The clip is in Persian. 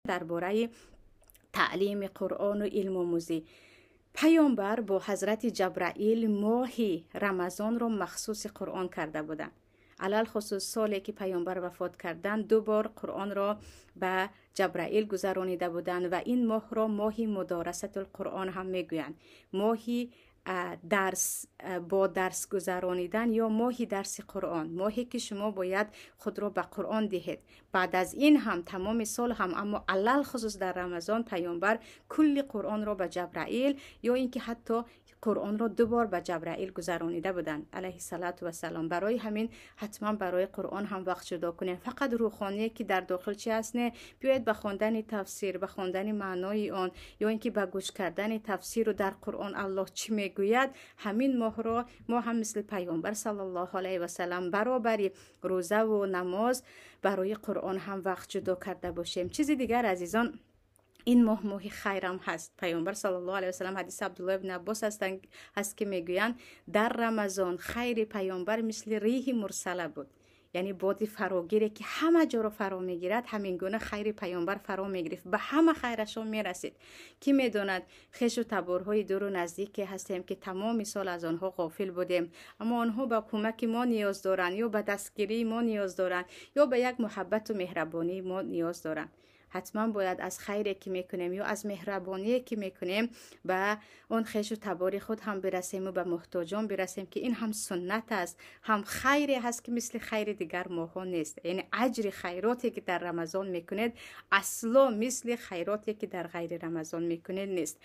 درباره تعلیم قرآن و علم آموزی. پیامبر با حضرت جبرائیل ماه رمضان را مخصوص قرآن کرده بودند. علل خصوص سالی که پیامبر وفات کردند 2 بار قرآن را به جبرائیل گذرانیده بودند و این ماه را ماه مدارست القرآن هم میگویند. ماهی درس با درس گذرانیدن یا ماهی درس قرآن، ماهی که شما باید خود را به قرآن دهید. بعد از این هم تمام سال هم، اما علل خصوص در رمضان پیامبر کل قرآن را به جبرائیل یا اینکه حتی قرآن را 2 بار به جبرائیل گذرانیده بودند علیه السلام. برای همین حتما برای قرآن هم وقت جدا کنید. فقط روحانی که در داخل چی هست نه، بیاید به خواندن تفسیر، به خواندن معنای آن یا اینکه به گوش کردن تفسیر و در قرآن الله چی میگوید. همین ماه را ما هم مثل پیامبر صلی الله علیه و سلم برابری روزه و نماز برای قرآن هم وقت جدا کرده باشیم. چیزی دیگر عزیزان، این ماه خیرم هست. پیامبر صلی الله علیه و سلم حدیث عبدالله ابن عباس هست که میگویند در رمضان خیر پیامبر مثل ریح مرسله بود، یعنی بادی فراگیری که همه جا رو فرا میگیرد، همین گونه خیر پیامبر فرا میگرفت، به همه خیرشون میرسید. کی میداند خویش و تبارهای دور و نزدیک هستیم که تمام سال از آنها غافل بودیم، اما آنها به کمک ما نیاز دارند یا به دستگیری ما نیاز دارند یا به یک محبت و مهربانی ما نیاز دارند. حتما باید از خیری که میکنیم یا از مهربانی که میکنیم به اون خویش و تبار خود هم برسیم و به محتاجان برسیم که این هم سنت است، هم خیری هست که مثل خیر دیگر ماها نیست. یعنی اجر خیراتی که در رمضان میکنید اصلا مثل خیراتی که در غیر رمضان میکنید نیست.